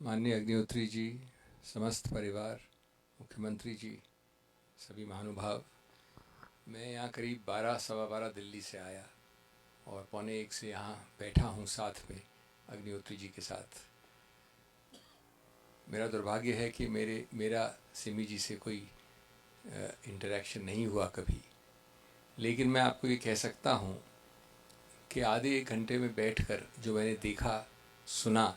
माननीय अग्निहोत्री जी, समस्त परिवार, मुख्यमंत्री जी, सभी महानुभाव, मैं यहाँ करीब 12 सवा 12 दिल्ली से आया और पौने 1 से यहाँ बैठा हूँ साथ में अग्निहोत्री जी के साथ। मेरा दुर्भाग्य है कि मेरा सिमी जी से कोई इंटरेक्शन नहीं हुआ कभी, लेकिन मैं आपको ये कह सकता हूँ कि आधे 1 घंटे में बैठकर जो मैंने देखा सुना,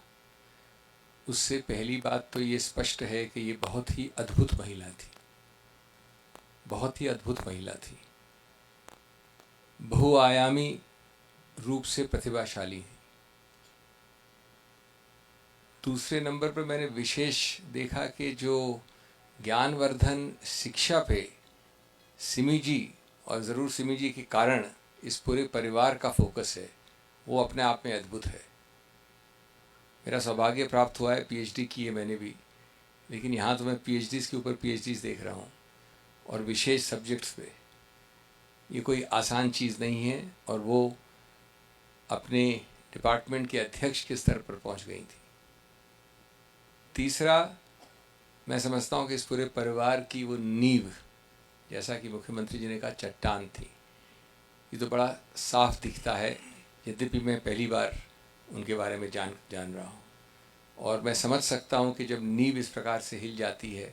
उससे पहली बात तो ये स्पष्ट है कि ये बहुत ही अद्भुत महिला थी, बहुत ही अद्भुत महिला थी, बहुआयामी रूप से प्रतिभाशाली है। दूसरे नंबर पर मैंने विशेष देखा कि जो ज्ञानवर्धन शिक्षा पे सिमी जी और ज़रूर सिमी जी के कारण इस पूरे परिवार का फोकस है, वो अपने आप में अद्भुत है। मेरा सौभाग्य प्राप्त हुआ है, पीएचडी की है मैंने भी, लेकिन यहाँ तो मैं पीएचडीज़ के ऊपर पीएचडीज़ देख रहा हूँ और विशेष सब्जेक्ट्स पे। ये कोई आसान चीज़ नहीं है और वो अपने डिपार्टमेंट के अध्यक्ष के स्तर पर पहुँच गई थी। तीसरा, मैं समझता हूँ कि इस पूरे परिवार की वो नींव, जैसा कि मुख्यमंत्री जी ने कहा, चट्टान थी। ये तो बड़ा साफ दिखता है, यद्यपि मैं पहली बार उनके बारे में जान रहा हूँ, और मैं समझ सकता हूँ कि जब नींव इस प्रकार से हिल जाती है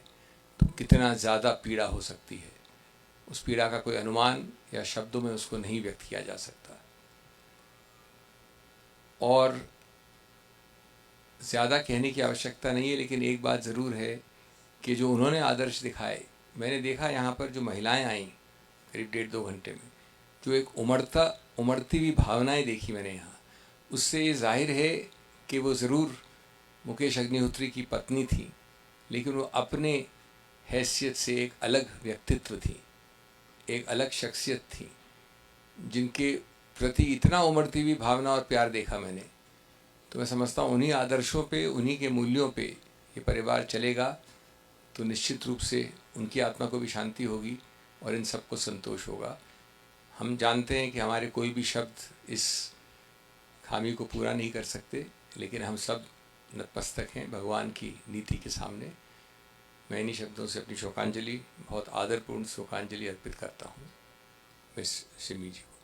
तो कितना ज़्यादा पीड़ा हो सकती है। उस पीड़ा का कोई अनुमान या शब्दों में उसको नहीं व्यक्त किया जा सकता। और ज़्यादा कहने की आवश्यकता नहीं है, लेकिन एक बात ज़रूर है कि जो उन्होंने आदर्श दिखाए, मैंने देखा यहाँ पर जो महिलाएं आईं करीब 1.5-2 घंटे में, जो एक उमड़ती हुई भावनाएं देखी मैंने यहाँ, उससे ये जाहिर है कि वो ज़रूर मुकेश अग्निहोत्री की पत्नी थी, लेकिन वो अपने हैसियत से एक अलग व्यक्तित्व थी, एक अलग शख्सियत थी, जिनके प्रति इतना उमड़ती हुई भावना और प्यार देखा मैंने। तो मैं समझता हूँ उन्हीं आदर्शों पे, उन्हीं के मूल्यों पे ये परिवार चलेगा तो निश्चित रूप से उनकी आत्मा को भी शांति होगी और इन सबको संतोष होगा। हम जानते हैं कि हमारे कोई भी शब्द इस खामी को पूरा नहीं कर सकते, लेकिन हम सब नतमस्तक हैं भगवान की नीति के सामने। मैं इन्हीं शब्दों से अपनी शोकांजलि, बहुत आदरपूर्ण शोकांजलि अर्पित करता हूँ मिस सिमी जी को।